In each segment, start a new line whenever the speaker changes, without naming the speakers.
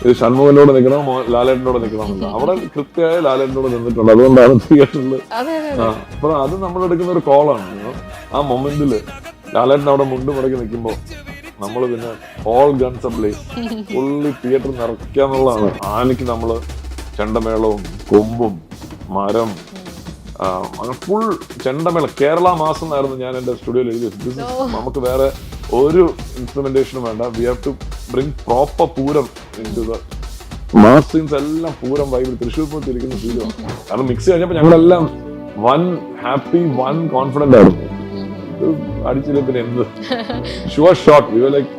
ഇത് ഷൺമുഖനോട് നിൽക്കണം ലാലേട്ടനോട് നിൽക്കണമെന്നില്ല. അവിടെ കൃത്യമായി ലാലേട്ടനോട് നിന്നിട്ടുണ്ട്. അതുകൊണ്ടാണ് തിയേറ്ററിൽ അപ്പൊ അത് നമ്മളെടുക്കുന്ന ഒരു കോളാണ്. ആ മൊമെന്റില് ലാലേട്ടൻ അവിടെ മുണ്ട് മുടക്കി നിൽക്കുമ്പോ നമ്മള് പിന്നെ all guns blaze fully theatre നിറയ്ക്കാന്നുള്ളതാണ്. ആനയ്ക്ക് നമ്മള് ചെണ്ടമേളവും കൊമ്പും മരം അങ്ങനെ ഫുൾ ചെണ്ടമേള കേരള മാസം എന്നായിരുന്നു ഞാൻ എന്റെ സ്റ്റുഡിയോയിൽ എഴുതി വെച്ചത്. നമുക്ക് വേറെ ഒരു ഇൻസ്ട്രുമെന്റേഷനും വേണ്ട. We have to bring proper Pooram mass scenes എല്ലാം പൂരം വൈബിൽ തൃശ്ശൂർ പോയി തിരിക്കുന്ന ഫീലാണ്. കാരണം മിക്സ് കഴിഞ്ഞപ്പോ ഞങ്ങളെല്ലാം വൺ ഹാപ്പി വൺ കോൺഫിഡന്റ് ആയിരുന്നു. അടിച്ചില്ല പിന്നെ എന്ത് sure shot. We were like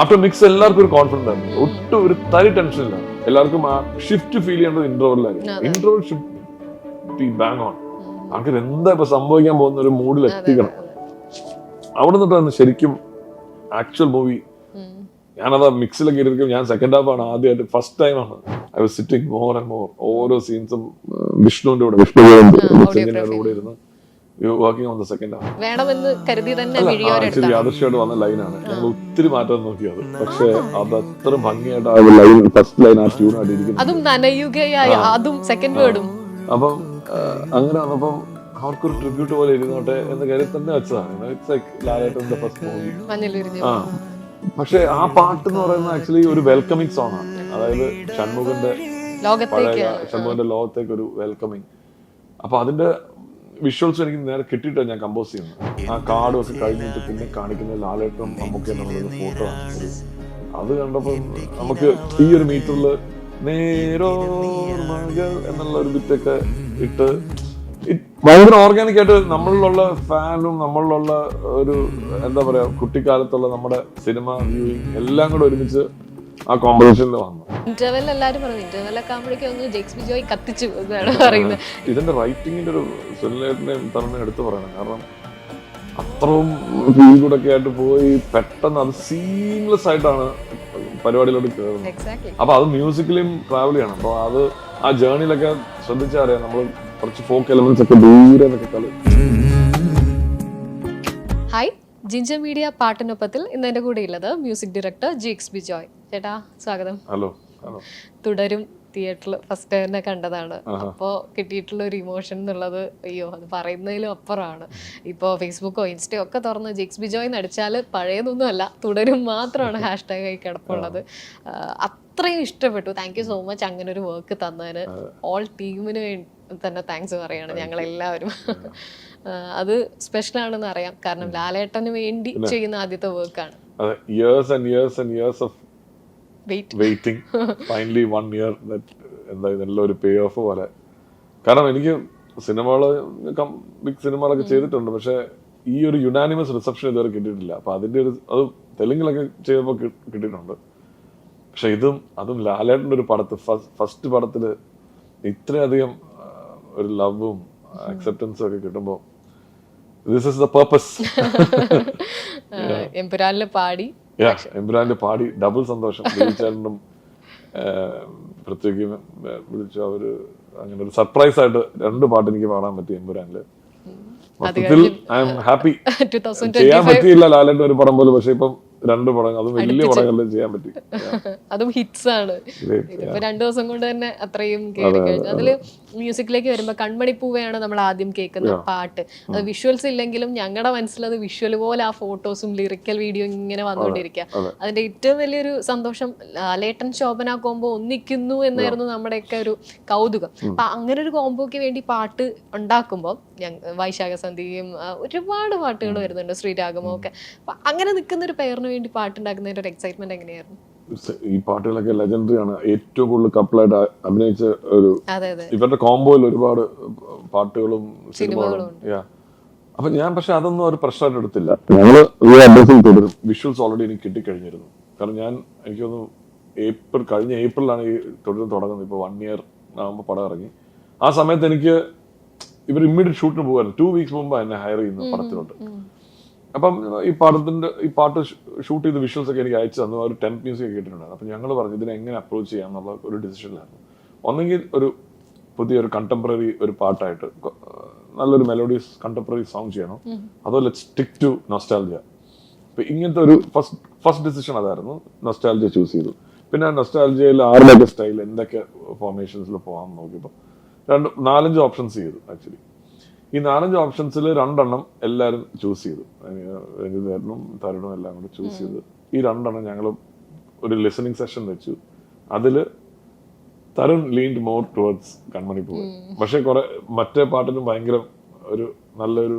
after mix എല്ലാവർക്കും ഒരു കോൺഫിഡന്റ് ആയിരുന്നു. ഒട്ടും ഒരു തരി ടെൻഷൻ ഇല്ല. എല്ലാവർക്കും ആ ഷിഫ്റ്റ് ഫീൽ ചെയ്യേണ്ടത് ഇന്റർവെല്ലായിരുന്നു. Interval shift bang on. ആൾക്കാർ എന്താ ഇപ്പൊ സംഭവിക്കാൻ പോകുന്ന ഒരു മൂഡിൽ എത്തിക്കണം. അവിടെ നിന്നിട്ടാണ് ശരിക്കും ആക്ച്വൽ മൂവി. ഞാനത് മിക്സിലൊക്കെ ഇരിക്കും. ഞാൻ സെക്കൻഡ് ഹാഫ് ആണ് ആദ്യമായിട്ട് ഫസ്റ്റ് ടൈം ആണ് I was sitting more and more. ഓരോ സീൻസും വിഷ്ണുവിന്റെ കൂടെ കൂടെ ഇരുന്ന് working on the second half. ആദർശമായിട്ട് വന്ന ലൈനാണ്. ഞങ്ങൾ ഒത്തിരി മാറ്റം നോക്കിയത്. പക്ഷെ അത് അത്ര ഭംഗിയായിട്ട് ആ ലൈൻ ഫസ്റ്റ് ലൈൻ ആ ട്യൂണായിട്ട് ഇരിക്കുന്നു. അപ്പം അങ്ങനെ വന്നപ്പം അവർക്കൊരു ട്രിബ്യൂട്ട് പോലെ ഇരുന്നോട്ടെ എന്ന കാര്യം തന്നെ വെച്ചതാണ്. ഇറ്റ്സ് ലൈക്ക് ലാലേട്ടന്റെ ഫസ്റ്റ് മൂവി. പക്ഷെ ആ പാട്ട് എന്ന് പറയുന്നത് ആക്ച്വലി ഒരു വെൽക്കമിങ് സോങ് ആണ്. അതായത് ഷൺമുഖന്റെ ലോകത്തേക്ക് ഒരു വെൽക്കമിങ്. അപ്പൊ അതിന്റെ വിഷ്വൽസ് എനിക്ക് നേരെ കിട്ടിയിട്ടാണ് ഞാൻ കമ്പോസ് ചെയ്യുന്നത്. ആ കാർഡും ഒക്കെ കഴിഞ്ഞിട്ട് പിന്നെ കാണിക്കുന്ന ലാലേട്ടനും നമുക്ക് എന്നുള്ളൊരു ഫോട്ടോ ആണ്. അത് കണ്ടപ്പോൾ നമുക്ക് ഈ ഒരു മീറ്ററിൽ നേരോ മകൾ എന്നുള്ള ഒരു ബിറ്റൊക്കെ ഇട്ട് ഭയങ്കര ഓർഗാനിക് ആയിട്ട് നമ്മളിലുള്ള ഫാനും നമ്മളിലുള്ള ഒരു എന്താ പറയാ കുട്ടിക്കാലത്തുള്ള നമ്മുടെ സിനിമ വ്യൂയിങ് എല്ലാം കൂടെ ഒരുമിച്ച് ആ കോമ്പറ്റീഷനിൽ വന്നു. ഇതിന്റെ റൈറ്റിംഗിന്റെ ഒരു സുനിലേട്ടനെ തന്നെ എടുത്തു പറയണം. കാരണം അത്രയും ഫീൽ കൂടെ ഒക്കെ ആയിട്ട് പോയി പെട്ടെന്ന് അത് സീംലെസ് ആയിട്ടാണ് പരിപാടിയിലോട്ട് കയറുന്നത്. അപ്പൊ അത് മ്യൂസിക്കലിയും ട്രാവൽ ചെയ്യണം. അപ്പൊ അത് ആ ജേർണിയിലൊക്കെ ശ്രദ്ധിച്ചാൽ അറിയാം. നമ്മൾ കുറച്ച് ഫോക്ക് എലമെന്റ്സ് ഒക്കെ ദൂരെ എന്നൊക്കെ കളി.
ഹായ്, ജിഞ്ചർ മീഡിയ പാട്ടിനൊപ്പത്തിൽ ഇന്ന് എന്റെ കൂടെ ഉള്ളത് മ്യൂസിക് ഡയറക്ടർ ജിക്സ് ബിജോയ്. ചേട്ടാ സ്വാഗതം.
ഹലോ.
തുടരും തിയേറ്ററിൽ ഫസ്റ്റ് തന്നെ കണ്ടതാണ്. അപ്പോൾ കിട്ടിയിട്ടുള്ള ഒരു ഇമോഷൻ എന്നുള്ളത് അയ്യോ അത് പറയുന്നതിലും അപ്പുറമാണ്. ഇപ്പോൾ ഫേസ്ബുക്കോ ഇൻസ്റ്റയോ ഒക്കെ തുറന്ന് ജിക്സ് ബിജോയ് എന്ന് അടിച്ചാൽ പഴയതൊന്നും അല്ല, തുടരും മാത്രമാണ് ഹാഷ്ടാഗ് ആയി കിടപ്പുള്ളത്. അത്രയും ഇഷ്ടപ്പെട്ടു. താങ്ക് യു സോ മച്ച് അങ്ങനെ ഒരു വർക്ക് തന്നതിന്. ഓൾ ടീമിന് തന്നെ താങ്ക്സ് പറയാണ് ഞങ്ങളെല്ലാവരും. അത് സ്പെഷ്യൽ ആണെന്ന് അറിയാം. കാരണം ലാലേട്ടന് വേണ്ടി ചെയ്യുന്ന ആദ്യത്തെ വർക്കാണ്.
വെയിറ്റിംഗ് ഫൈനലി 1 year എന്തായാലും ഒരു പേ ഓഫ് പോലെ. കാരണം എനിക്ക് സിനിമകള് ബിഗ് സിനിമകളൊക്കെ ചെയ്തിട്ടുണ്ട്. പക്ഷെ ഈ ഒരു യുനാനിമസ് റിസപ്ഷൻ ഇതുവരെ കിട്ടിയിട്ടില്ല. അപ്പൊ അതിന്റെ ഒരു അത് തെലുങ്കിലൊക്കെ ചെയ്തപ്പോൾ കിട്ടിയിട്ടുണ്ട്. പക്ഷെ അതും ലാലേട്ടൻ്റെ ഒരു പടത്ത് ഫസ്റ്റ് പടത്തില് ഇത്രയധികം ഒരു ലവും അക്സെപ്റ്റൻസും ഒക്കെ കിട്ടുമ്പോ ദിസ് ഇസ് ദ പർപ്പസ്.
എമ്പുരാനില് പാടി
ഡബിൾ സന്തോഷം. ചേട്ടനും പ്രത്യേകം വിളിച്ചു. അവര് അങ്ങനെ ഒരു സർപ്രൈസ് ആയിട്ട് 2 പാട്ട് എനിക്ക് പാടാൻ പറ്റി എമ്പുരാനില്. മൊത്തത്തിൽ ഐ എം ഹാപ്പി. ചെയ്യാൻ പറ്റിയില്ല ലാലേട്ടൻ ഒരു പടം പോലും. പക്ഷെ ഇപ്പം 2 പടം അതും വലിയ പടങ്ങളിൽ ചെയ്യാൻ പറ്റി.
അതും ഹിറ്റ്സ് ആണ്. ഇപ്പൊ 2 ദിവസം കൊണ്ട് തന്നെ അത്രയും കേറി കഴിഞ്ഞു. അതില് മ്യൂസിക്കിലേക്ക് വരുമ്പോ കൺമണിപ്പൂവയാണ് നമ്മൾ ആദ്യം കേൾക്കുന്ന പാട്ട്. അത് വിഷ്വൽസ് ഇല്ലെങ്കിലും ഞങ്ങളുടെ മനസ്സിൽ അത് വിഷ്വൽ പോലെ ആ ഫോട്ടോസും ലിറിക്കൽ വീഡിയോ ഇങ്ങനെ വന്നുകൊണ്ടിരിക്കുക. അതിന്റെ ഏറ്റവും വലിയൊരു സന്തോഷം ലാലേട്ടൻ ശോഭന കോംബോ ഒന്നിക്കുന്നു എന്നായിരുന്നു നമ്മുടെയൊക്കെ ഒരു കൗതുകം. അപ്പൊ അങ്ങനെ ഒരു കോംബോക്ക് വേണ്ടി പാട്ട് ഉണ്ടാക്കുമ്പോൾ വൈശാഖ സന്ധ്യയും ഒരുപാട് പാട്ടുകൾ വരുന്നുണ്ട്, ശ്രീരാഗമോ ഒക്കെ. അപ്പൊ അങ്ങനെ നിൽക്കുന്ന ഒരു പേരിന് വേണ്ടി പാട്ടുണ്ടാക്കുന്നതിന്റെ ഒരു എക്സൈറ്റ്മെന്റ് എങ്ങനെയായിരുന്നു?
ഈ പാട്ടുകളൊക്കെ ലെജൻഡറി ആണ്. ഏറ്റവും കൂടുതൽ കപ്പിളായിട്ട് അഭിനയിച്ച ഒരു ഇവരുടെ കോംബോയിൽ ഒരുപാട് പാട്ടുകളും സിനിമകളും. അപ്പൊ ഞാൻ പക്ഷെ അതൊന്നും ഒരു പ്രശ്നമായിട്ട് എടുത്തില്ല. ഞങ്ങള് തുടരും. വിഷ്വൽസ് ഓൾറെഡി എനിക്ക് കിട്ടിക്കഴിഞ്ഞിരുന്നു. കാരണം എനിക്കൊന്ന് കഴിഞ്ഞ ഏപ്രിലാണ് ഈ തുടങ്ങുന്നത്. ഇപ്പൊ 1 year ആകുമ്പോൾ പടം ഇറങ്ങി. ആ സമയത്ത് എനിക്ക് ഇവർ ഇമ്മീഡിയറ്റ് ഷൂട്ടിന് പോകുമായിരുന്നു. 2 weeks മുമ്പ് എന്നെ ഹയർ ചെയ്യുന്നു പടത്തിലോട്ട്. അപ്പം ഈ പാട്ട് ഷൂട്ട് ചെയ്ത വിഷ്വൽസ് ഒക്കെ എനിക്ക് അയച്ചു തന്നു. ഒരു ടെംപ് മ്യൂസിക് ഒക്കെ കേട്ടിട്ടുണ്ടായിരുന്നു. അപ്പൊ ഞങ്ങൾ പറഞ്ഞു ഇതിനെ എങ്ങനെ അപ്രോച്ച് ചെയ്യാം എന്നുള്ള ഒരു ഡിസിഷനിലായിരുന്നു. ഒന്നെങ്കിൽ ഒരു പുതിയൊരു കണ്ടംപററി ഒരു പാട്ടായിട്ട് നല്ലൊരു മെലോഡിയസ് കണ്ടംപററി സോങ് ചെയ്യണം, അതോ ലെറ്റ്സ് സ്റ്റിക്ക് ടു നൊസ്റ്റാൾജിയ. അപ്പൊ ഇങ്ങനത്തെ ഒരു ഫസ്റ്റ് ഡിസിഷൻ അതായിരുന്നു. നൊസ്റ്റാൾജിയ ചൂസ് ചെയ്തു. പിന്നെ നൊസ്റ്റാൾജിയയിൽ ആരുടെയൊക്കെ സ്റ്റൈൽ എന്തൊക്കെ ഫോർമേഷൻസിൽ പോകാൻ നോക്കിയപ്പോൾ 4-5 ഓപ്ഷൻസ് ചെയ്തു ആക്ച്വലി. ഈ 4-5 ഓപ്ഷൻസിൽ 2 എല്ലാവരും ചൂസ് ചെയ്തു. രഞ്ജിതേട്ടനും തരുണും എല്ലാം കൂടെ ചൂസ് ചെയ്ത് ഈ 2 ഞങ്ങൾ ഒരു ലിസണിങ് സെഷൻ വെച്ചു. അതില് തരുൺ ലീൻഡ് മോർ ടുവേർഡ്സ് കൺമണി പൂവ്. പക്ഷെ കുറെ മറ്റേ പാട്ടിനും ഭയങ്കര ഒരു നല്ലൊരു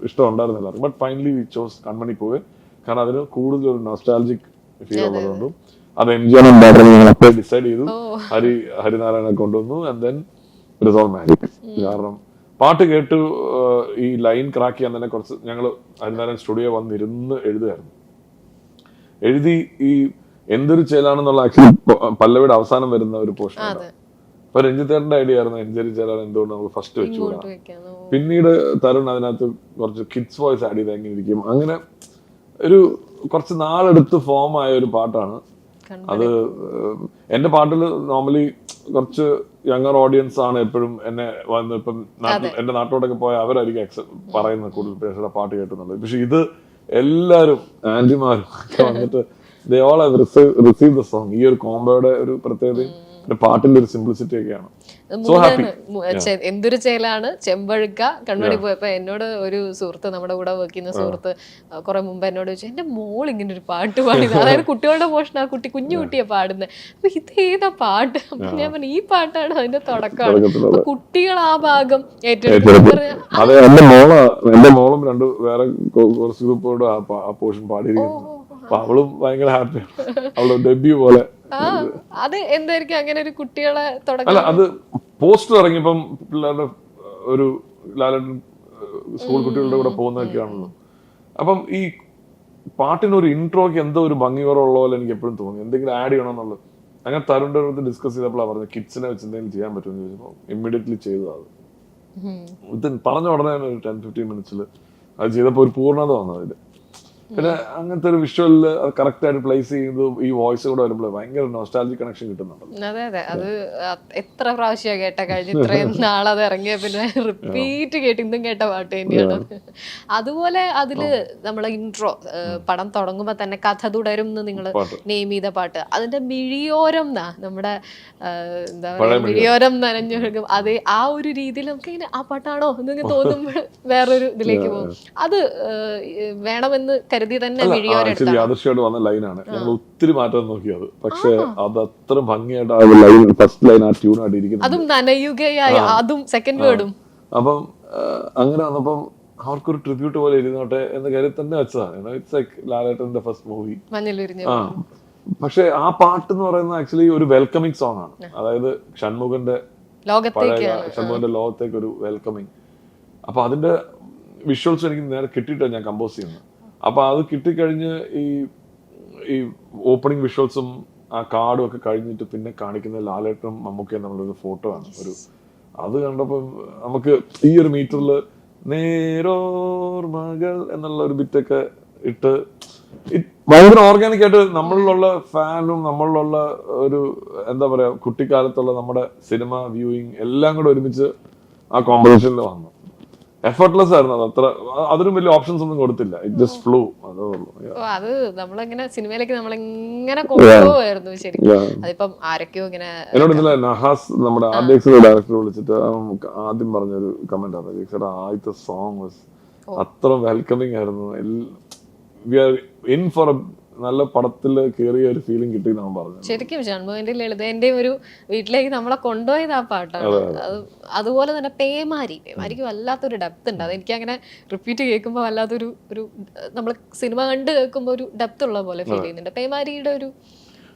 ഇഷ്ടം ഉണ്ടായിരുന്നില്ല. ബട്ട് ഫൈനലി വി ചോസ് കൺമണി പൂവ്. കാരണം അതിന് കൂടുതൽ ഒരു നൊസ്റ്റാൾജിക് ഫീൽ ഉള്ളതുകൊണ്ടും അത് എൻജോയ് ഉണ്ടായിരുന്നു. ഞങ്ങൾ അപ്പോൾ ഡിസൈഡ് ചെയ്തു. ഹരിനാരായണനെ കൊണ്ടുവന്നു. And then it is all magic. കാരണം പാട്ട് കേട്ട് ഈ ലൈൻ ക്രാക്ക് ചെയ്യാൻ തന്നെ കുറച്ച് ഞങ്ങൾ ഹരിനാരായണൻ സ്റ്റുഡിയോ വന്നിരുന്ന് എഴുതുമായിരുന്നു. എഴുതി ഈ എന്തൊരു ചേലാണെന്നുള്ള ആക്ച്വലി പല്ലവിയുടെ അവസാനം വരുന്ന ഒരു പോർഷൻ. അപ്പൊ രഞ്ജിത്തേട്ടന്റെ ഐഡിയ ആയിരുന്നു എന്തൊരു ചേലാണ് എന്തുകൊണ്ട് നമുക്ക് ഫസ്റ്റ് വെച്ചുകൂടാ. പിന്നീട് തരുൺ അതിനകത്ത് കുറച്ച് കിഡ്സ് വോയിസ് ആഡ് ചെയ്ത് എങ്ങനെ ഇരിക്കും, അങ്ങനെ ഒരു കുറച്ച് നാളെടുത്ത് ഫോം ആയ ഒരു പാട്ടാണ് അത്. എന്റെ പാട്ടിൽ നോർമലി കുറച്ച് യങ്ങർ ഓഡിയൻസ് ആണ് എപ്പോഴും എന്നെ വന്ന് ഇപ്പം എന്റെ നാട്ടിലോട്ടൊക്കെ പോയാൽ അവരായിരിക്കും പറയുന്നത് കൂടുതൽ പേരുടെ പാട്ട് കേട്ടുന്നുള്ളത്. പക്ഷെ ഇത് എല്ലാരും ആന്റിമാരും ഒക്കെ വന്നിട്ട് they all have received the song. ഈ ഒരു കോംബോയുടെ ഒരു പ്രത്യേകത പാട്ടിന്റെ ഒരു സിംപ്ലിസിറ്റി ഒക്കെയാണ്.
എന്തൊരു ചേലാണ് ചെമ്പഴുക്ക കൺമണി പോയപ്പോ എന്നോട് ഒരു സുഹൃത്ത്, നമ്മുടെ കൂടെ വർക്ക് ചെയ്യുന്ന സുഹൃത്ത് കുറെ മുമ്പ് എന്നോട് ചോദിച്ചു, എന്റെ മോൾ ഇങ്ങനെ ഒരു പാട്ട് പാടിയത്, അതായത് കുട്ടികളുടെ പോർഷൻ ആ കുഞ്ഞു കുട്ടിയെ പാടുന്നത്, അപ്പൊ ഇത് ഏതാ പാട്ട്? അപ്പൊ ഞാൻ പറഞ്ഞു ഈ പാട്ടാണ് അതിന്റെ തുടക്കമാണ്. കുട്ടികൾ ആ ഭാഗം ഏറ്റെടുത്തു.
അതെ, എന്റെ മോളും 2 വേറെ കോഴ്സ് ഗ്രൂപ്പോട് ആ പോർഷൻ പാടിയിരിക്കുന്നു. അപ്പൊ അവളും ഭയങ്കര ഹാപ്പിയാണ്. അവളുടെ ഡെബ്യൂ പോലെ.
അത് എന്തായിരിക്കും അങ്ങനെ ഒരു കുട്ടികളെ
അല്ല, അത് പോസ്റ്റർ ഇറങ്ങിയപ്പം പിള്ളേരുടെ ഒരു ലാലേട്ടൻ സ്കൂൾ കുട്ടികളുടെ കൂടെ പോകുന്നതൊക്കെയാണല്ലോ. അപ്പം ഈ പാട്ടിനൊരു ഇൻട്രോക്ക് എന്തോ ഒരു ഭംഗി കുറവുള്ള പോലെ എനിക്ക് എപ്പോഴും തോന്നി, എന്തെങ്കിലും ആഡ് ചെയ്യണമെന്നുള്ളത്. അങ്ങനെ തരുണിന്റെ അടുത്ത് ഡിസ്കസ് ചെയ്തപ്പോഴാണ് പറഞ്ഞത് കിഡ്സിനെ വെച്ച് എന്തെങ്കിലും ചെയ്യാൻ പറ്റുമെന്ന് ചോദിച്ചപ്പോൾ ഇമ്മീഡിയറ്റ്ലി ചെയ്തു. അത് പറഞ്ഞ ഉടനെ ഒരു 10-15 മിനിറ്റ്സിൽ അത് ചെയ്തപ്പോൾ ഒരു പൂർണ്ണത വന്നു അതില്. പിന്നെ അങ്ങനത്തെ ഒരു വിഷ്വലില് കറക്റ്റ് ആയിട്ട് പ്ലേസ് ചെയ്ത് ഈ വോയിസ് കൂടെ വരുമ്പോൾ ഭയങ്കര നൊസ്റ്റാൾജിക് കണക്ഷൻ കിട്ടുന്നുണ്ട്.
അതെ അതെ, അത് എത്ര പ്രാവശ്യം കേട്ട കഴിഞ്ഞ ഇത്രയും നാളത് ഇറങ്ങിയ പിന്നെ റിപ്പീറ്റ് കേട്ട് ഇന്നും കേട്ട പാട്ട് തന്നെയാണ്. അതുപോലെ അതില് നമ്മളെ ഇൻട്രോ പടം തുടങ്ങുമ്പോ തന്നെ കഥ തുടരും എന്ന് നിങ്ങൾ നെയിം ചെയ്ത പാട്ട്, അതിന്റെ മിഴിയോരം നമ്മുടെ എന്താ പറയുക, മിഴിയോരം നനഞ്ഞൊഴുകും, അത് ആ ഒരു രീതിയിൽ നമുക്ക് ഇങ്ങനെ ആ പാട്ടാണോ എന്നൊക്കെ തോന്നുമ്പോൾ വേറൊരു ഇതിലേക്ക് പോകും. അത് വേണമെന്ന് കരുതി തന്നെ
ആദർശമായിട്ട് വന്ന ലൈനാണ്. ഞങ്ങൾ ഒത്തിരി മാറ്റം നോക്കിയത്, പക്ഷെ അത് അത്ര ഭംഗിയായിട്ട് ആ ലൈൻ, ഫസ്റ്റ് ലൈൻ ആ ട്യൂൺ ആയിട്ട് ഇരിക്കുന്നത്,
അതും നനയുകയായി, അതും സെക്കൻഡ് വേർഡും.
അപ്പം അങ്ങനെ വന്നപ്പം അവർക്കൊരു ട്രിബ്യൂട്ട് പോലെ ഇരുന്നോട്ടെ എന്ന കാര്യം തന്നെ വെച്ചതാണ്. ഇറ്റ്സ് ലൈക്ക് ലാലേട്ടന്റെ ഫസ്റ്റ് മൂവി. പക്ഷെ ആ പാട്ട് എന്ന് പറയുന്നത് ആക്ച്വലി ഒരു വെൽക്കമിങ് സോങ് ആണ്. അതായത് ഷൺമുഖന്റെ ലോകത്തേക്ക് ഒരു വെൽക്കമിങ്. അപ്പൊ അതിന്റെ വിഷ്വൽസ് എനിക്ക് നേരെ കിട്ടിയിട്ടാണ് ഞാൻ കമ്പോസ് ചെയ്യുന്നത്. അപ്പൊ അത് കിട്ടിക്കഴിഞ്ഞ് ഈ ഓപ്പണിംഗ് വിഷ്വൽസും ആ കാർഡും ഒക്കെ കഴിഞ്ഞിട്ട് പിന്നെ കാണിക്കുന്ന ലാലേട്ടനും മമ്മൂക്കയും നമ്മളൊരു ഫോട്ടോ ആണ്. അത് കണ്ടപ്പോ നമുക്ക് ഈ ഒരു മീറ്ററിൽ നേരോർമകൾ എന്നുള്ള ഒരു ബിറ്റൊക്കെ ഇട്ട് ഭയങ്കര ഓർഗാനിക് ആയിട്ട് നമ്മളിലുള്ള ഫാനും നമ്മളിലുള്ള ഒരു എന്താ പറയാ കുട്ടിക്കാലത്തുള്ള നമ്മുടെ സിനിമ വ്യൂയിങ് എല്ലാം കൂടെ ഒരുമിച്ച് ആ കോമ്പറ്റീഷനിൽ വന്നു. എഫർട്ട്ലെസ് ആയിരുന്നു. അത് അത്ര അതിനും വലിയ ഓപ്ഷൻസ് ഒന്നും കൊടുത്തില്ല. It just flew.
അത് നമ്മളിങ്ങനെ സിനിമയിലേക്ക് നമ്മളെങ്ങനെ കൊണ്ടുപോവായിരുന്നു ശരിക്കും. അതിപ്പം ആരൊക്കെയോ ഇങ്ങനെ
എന്നോട് ഇന്നലെ നഹാസ് നമ്മുടെ ഡയറക്ടർ വിളിച്ചിട്ട് ആദ്യം പറഞ്ഞൊരു കമന്റ് ആണ്, ചേട്ടാ ആദ്യത്തെ സോങ് വാസ് അത്ര വെൽക്കമിങ് ആയിരുന്നു. We are in for a നല്ല പടത്തിൽ കയറിയ ഒരു ഫീലിംഗ് കിട്ടി നമ്മൾ പറഞ്ഞു.
ശരിക്കും ഷൺമുഖന്റെ ലളിതന്റെയും ഒരു വീട്ടിലേക്ക് നമ്മളെ കൊണ്ടുപോയത് ആ പാട്ടാണ്. അതുപോലെ തന്നെ പേമാരിക്ക് വല്ലാത്തൊരു ഡെപ്ത് ഉണ്ട്. അതെനിക്ക് അങ്ങനെ റിപ്പീറ്റ് കേൾക്കുമ്പോൾ വല്ലാത്തൊരു നമ്മൾ സിനിമ കണ്ട് കേൾക്കുമ്പോൾ ഒരു ഡെപ്ത് ഉള്ള പോലെ ഫീൽ ചെയ്യുന്നുണ്ട് പേമാരിയുടെ ഒരു.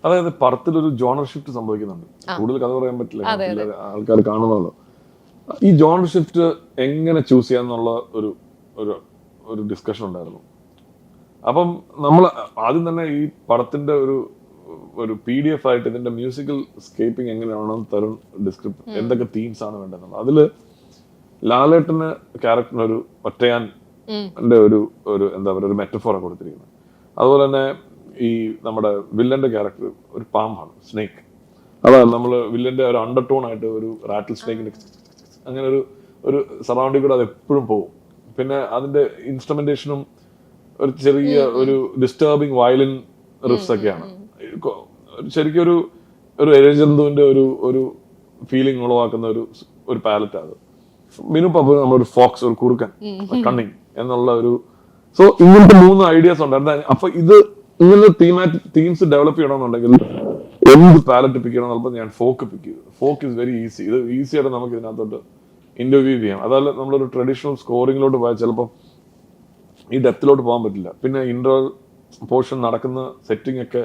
അതായത് പടത്തിലൊരു ജോണർ ഷിഫ്റ്റ് സംഭവിക്കുന്നുണ്ട്. കൂടുതൽ കഥ പറയാൻ പറ്റില്ല, ആൾക്കാർ കാണുന്നല്ലോ. ഈ ജോണർ ഷിഫ്റ്റ് എങ്ങനെ ചൂസ് ചെയ്യാന്നുള്ള ഒരു ഡിസ്കഷൻ ഉണ്ടായിരുന്നു. അപ്പം നമ്മൾ ആദ്യം തന്നെ ഈ പടത്തിന്റെ ഒരു PDF ആയിട്ട് ഇതിന്റെ മ്യൂസിക്കൽ സ്കേപ്പിംഗ് എങ്ങനെയാണെന്ന് തരുൺ ഡിസ്ക്രിപ്റ്റ്, എന്തൊക്കെ തീംസ് ആണ് വേണ്ടതെന്നുള്ളത്. അതില് ലാലേട്ടന് ക്യാരക്ടറിന് ഒരു ഒറ്റയാന്റെ ഒരു എന്താ പറയുക ഒരു മെറ്റഫോറാണ് കൊടുത്തിരിക്കുന്നത്. അതുപോലെ തന്നെ ഈ നമ്മുടെ വില്ലന്റെ ക്യാരക്ടർ ഒരു പാമ്പാണ്, സ്നേക്ക്. അതാണ് നമ്മള് വില്ലന്റെ ഒരു അണ്ടർടോൺ ആയിട്ട് ഒരു റാറ്റിൽ സ്നേക്കിന്റെ അങ്ങനെ ഒരു സറൗണ്ടിങ് കൂടെ അത് എപ്പോഴും പോകും. പിന്നെ അതിന്റെ ഇൻസ്ട്രുമെന്റേഷനും ഒരു ചെറിയ ഒരു ഡിസ്റ്റർബിങ് വയലിൻ റിഫ്സ് ഒക്കെയാണ്. ശരിക്കും ഒരു എഴജന്തുവിന്റെ ഒരു ഫീലിംഗ് ഉളവാക്കുന്ന ഒരു പാലറ്റ് അത്. മിനു പപ്പ നമ്മളൊരു ഫോക്സ്, ഒരു കുറുക്കൻ, കണ്ണിങ് എന്നുള്ള സോ ഇങ്ങനത്തെ 3 ഐഡിയാസ് ഉണ്ട്. അപ്പൊ ഇങ്ങനെ തീംസ് ഡെവലപ്പ് ചെയ്യണമെന്നുണ്ടെങ്കിൽ എന്ത് പാലറ്റ് പിക്ക് ചെയ്യണം എന്നുള്ളത് ഞാൻ ഫോക്ക് പിക്ക് ചെയ്തു. Folk is very easy. ഇത് ഈസി ആയിട്ട് നമുക്ക് ഇതിനകത്തോട്ട് ഇന്റർവ്യൂ ചെയ്യാം. അതല്ല നമ്മളൊരു ട്രഡീഷണൽ സ്കോറിംഗിലോട്ട് പോയാൽ ചിലപ്പോൾ ഈ ഡെപ്തിലോട്ട് പോകാൻ പറ്റില്ല. പിന്നെ ഇന്റർവൽ പോർഷൻ നടക്കുന്ന സെറ്റിംഗ് ഒക്കെ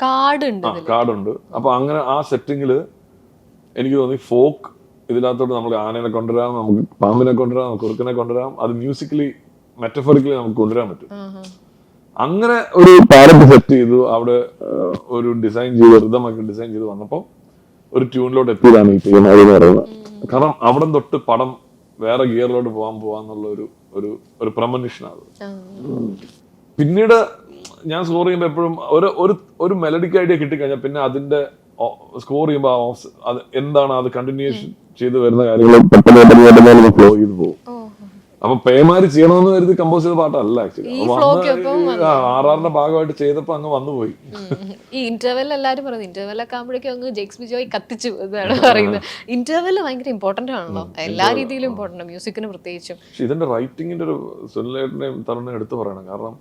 കാർഡുണ്ട്. അപ്പൊ അങ്ങനെ ആ സെറ്റിംഗിൽ എനിക്ക് തോന്നി ഫോക്ക് ഇതിനകത്തോട്ട് നമുക്ക് ആനയെ കൊണ്ടുവരാം, നമുക്ക് പാമ്പിനെ കൊണ്ടുവരാം, നമുക്ക് കുറുക്കനെ കൊണ്ടുവരാം. അത് മ്യൂസിക്കലി മെറ്റഫോറിക്കലി നമുക്ക് കൊണ്ടുവരാൻ പറ്റും. അങ്ങനെ ഒരു പാലറ്റ് സെറ്റ് ചെയ്തു. അവിടെ ഒരു ഡിസൈൻ ചെയ്ത് റിതമൊക്കെ ഡിസൈൻ ചെയ്ത് വന്നപ്പോൾ ഒരു ട്യൂണിലോട്ട് എത്തിയതാണ് ഈ പേമാരി എന്ന് പറയുന്നത്. കാരണം അവിടെ തൊട്ട് പടം വേറെ ഗിയറിലോട്ട് പോവാന്നുള്ള ഒരു പ്രമനിഷനാണ്. പിന്നീട് ഞാൻ സ്കോർ ചെയ്യുമ്പോൾ എപ്പോഴും ഒരു മെലഡിക് ഐഡിയ കിട്ടിക്കഴിഞ്ഞാൽ പിന്നെ അതിന്റെ സ്കോർ ചെയ്യുമ്പോൾ അത് എന്താണ് അത് കണ്ടിന്യൂഷൻ ചെയ്ത് വരുന്ന കാര്യങ്ങൾ പെട്ടെന്ന് ഫ്ലോ ചെയ്ത് പോകും. അപ്പൊ പേമാരി ചെയ്യണമെന്ന് കരുതി കമ്പോസ് ചെയ്ത പാട്ടല്ല ആക്ച്വലി. ആറാറിന്റെ ഭാഗമായിട്ട് ചെയ്തപ്പോ അങ്ങ് വന്നുപോയി.
ഈ ഇന്റർവെൽ എല്ലാരും പറയുന്നത് ഇന്റർവെല്ലൊക്കെ ആകുമ്പോഴേക്കും അങ്ങ് ജെക്സ് ബിജോയ് കത്തിച്ചു എന്നാണ് പറയുന്നത്. ഇന്റർവെല് ഭയങ്കര ഇമ്പോർട്ടന്റ് ആണല്ലോ, എല്ലാ രീതിയിലും ഇമ്പോർട്ടന്റ്, മ്യൂസിക്കിന് പ്രത്യേകിച്ചും.
പക്ഷെ ഇതിന്റെ റൈറ്റിംഗിന്റെ ഒരു സുനിലേട്ടനെയും തരുണിനെയും എടുത്തു പറയണം. കാരണം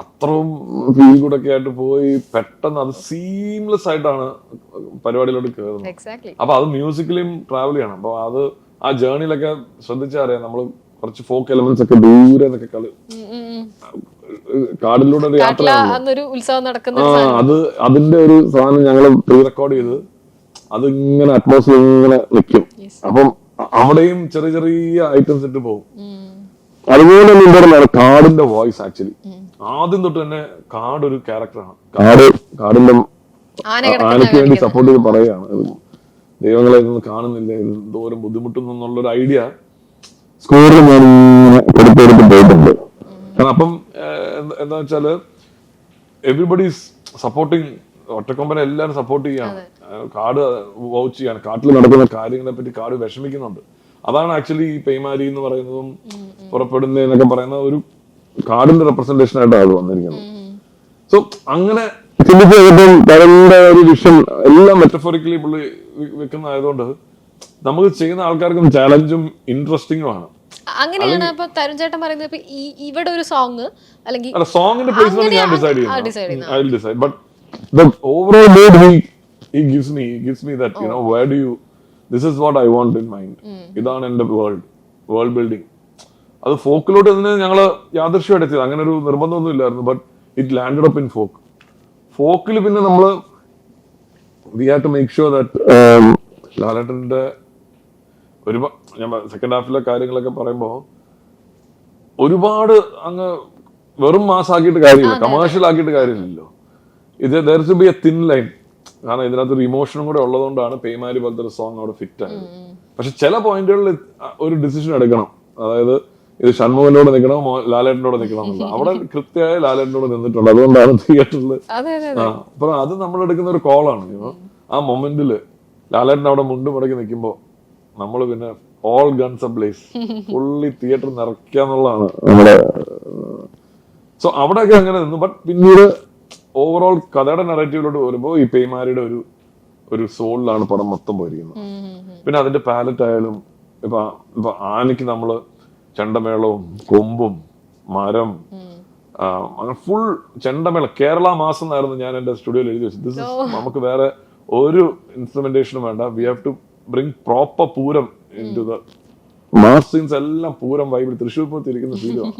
അത്രയും ഫീൽ ഗുഡ് ഒക്കെ ആയിട്ട് പോയി പെട്ടെന്ന് അത് സീംലെസ് ആയിട്ടാണ് പരിപാടിയിലോട്ട് കയറുന്നത്. അപ്പൊ അത് മ്യൂസിക്കലിയും ട്രാവൽ ചെയ്യണം. അപ്പൊ അത് ആ ജേർണിയിലൊക്കെ ശ്രദ്ധിച്ചാൽ അറിയാം. നമ്മള് കുറച്ച് ഫോക്ക് എലമെന്റ്സ് ഒക്കെ ദൂരെ നിന്നൊക്കെ കാടിലൂടെ ഒരു യാത്ര, അത് അതിന്റെ ഒരു സാധനം ഞങ്ങള് പ്രീ റെക്കോർഡ് ചെയ്ത് അത് ഇങ്ങനെ അറ്റ്മോസ്ഫിയർ ഇങ്ങനെ നിൽക്കും. അപ്പം അവിടെയും ചെറിയ ചെറിയ ഐറ്റംസ് ഇട്ട് പോകും. അതുപോലെ തന്നെ ഇവിടെ കാടിന്റെ വോയിസ് ആക്ച്വലി ആദ്യം തൊട്ട് തന്നെ കാട് ഒരു ക്യാരക്ടറാണ്. കാടിന്റെ ആനയ്ക്ക് വേണ്ടി സപ്പോർട്ട് ചെയ്ത് പറയുകയാണ്, ദൈവങ്ങളെ ഇതൊന്നും കാണുന്നില്ല, എന്തോരം ബുദ്ധിമുട്ടുന്നു എന്നുള്ളൊരു ഐഡിയ സ്കോറിൽ ഞാൻ ഇങ്ങനെ എടുത്തെടുത്ത് പോയിട്ടുണ്ട്. കാരണം അപ്പം എന്താ വെച്ചാല് എവരിബഡീസ് സപ്പോർട്ടിങ്, ഒറ്റക്കൊമ്പനെ എല്ലാവരും സപ്പോർട്ട് ചെയ്യാണ്, കാട് വൗച്ച് ചെയ്യാണ്, കാട്ടിൽ നടക്കുന്ന കാര്യങ്ങളെ പറ്റി കാട് വിഷമിക്കുന്നുണ്ട്. അതാണ് ആക്ച്വലി ഈ പേമാരി എന്ന് പറയുന്നതും പുറപ്പെടുന്നതെന്നൊക്കെ പറയുന്ന ഒരു കാടിന്റെ റെപ്രസെന്റേഷൻ ആയിട്ടാണ് അത് വന്നിരിക്കുന്നത്. സോ അങ്ങനെ ചിന്തിച്ചതിന്റെ ഒരു വിഷൻ എല്ലാം മെറ്റഫോറിക്കലി പുള്ളി വെക്കുന്നതായതുകൊണ്ട് നമുക്ക് ചെയ്യുന്ന ആൾക്കാർക്കും ചാലഞ്ചും ഇൻട്രസ്റ്റിംഗും ആണ്.
അങ്ങനെയാണ് ഇപ്പൊ തരുൺ ചേട്ടൻ പറയുന്നത്. ഇവിടെ ഒരു സോങ് അല്ലെങ്കിൽ
സോങ്ങിന്റെ പ്ലേസ്മെന്റ് ഞാൻ ഡിസൈഡ് ചെയ്യുന്നു. I will decide, but the overall mood he gives me that where do you, this is what I want in mind, ഇതാണ് എന്റെ വേൾഡ് ബിൽഡിംഗ്. അത് ഫോക്കിലോട്ട് തന്നെ ഞങ്ങള് യാദൃശ്യമായിട്ട് എത്തിയത്, അങ്ങനെ ഒരു നിർബന്ധമൊന്നും ഇല്ലായിരുന്നു. But it landed up in ഫോക്കിൽ പിന്നെ നമ്മള് we have to make sure that ലാലേട്ടന്റെ ഞാൻ സെക്കൻഡ് ഹാഫിലെ കാര്യങ്ങളൊക്കെ പറയുമ്പോ ഒരുപാട് അങ്ങ് വെറും മാസാക്കിയിട്ട് കാര്യമില്ല, കമേഴ്ഷ്യൽ ആക്കിയിട്ട് കാര്യമില്ലല്ലോ. ഇത് there should be a thin line. കാരണം ഇതിനകത്തൊരു ഇമോഷനും കൂടെ ഉള്ളതുകൊണ്ടാണ് പേമാരി പോലത്തെ ഒരു സോങ് അവിടെ ഫിറ്റ് ആയത്. പക്ഷെ ചില പോയിന്റുകളിൽ ഒരു ഡിസിഷൻ എടുക്കണം. അതായത് ഇത് ഷൺമുഖനോട് നിൽക്കണം, ലാലേട്ടനോട് നിൽക്കണം എന്നില്ല. അവിടെ കൃത്യമായ ലാലേട്ടനോട് നിന്നിട്ടുണ്ട്. അതുകൊണ്ടാണ് തിയേറ്ററിൽ അപ്പൊ അത് നമ്മൾ എടുക്കുന്ന ഒരു കോളാണ്. ആ മൊമെന്റില് ലാലേട്ടൻ അവിടെ മുണ്ട് മുടക്കി നിൽക്കുമ്പോ നമ്മള് പിന്നെ all guns ablaze, fully theatre നിറയ്ക്കാന്നുള്ളതാണ് നമ്മുടെ. സോ അവിടെയൊക്കെ അങ്ങനെ നിന്നു. ബട്ട് പിന്നീട് ഓവറോൾ കഥയുടെ നറേറ്റീവിലോട്ട് വരുമ്പോ ഈ പേമാരിയുടെ ഒരു സോളിലാണ് പടം മൊത്തം പോയിരിക്കുന്നത്. പിന്നെ അതിന്റെ പാലറ്റ് ആയാലും ഇപ്പൊ ആനയ്ക്ക് നമ്മള് ചെണ്ടമേളവും കൊമ്പും മരം അങ്ങനെ ഫുൾ ചെണ്ടമേള കേരള മാസം എന്നായിരുന്നു ഞാൻ എന്റെ സ്റ്റുഡിയോയിൽ എഴുതി വെച്ചത്. ദിസ് ഇസ് നമുക്ക് വേറെ ഒരു ഇൻസ്ട്രുമെന്റേഷനും വേണ്ട, we have to bring proper Pooram into the mass scenes. എല്ലാം പൂരം വൈബിൽ തൃശ്ശൂർ പൂരത്തിരിക്കുന്ന ഫീലാണ്.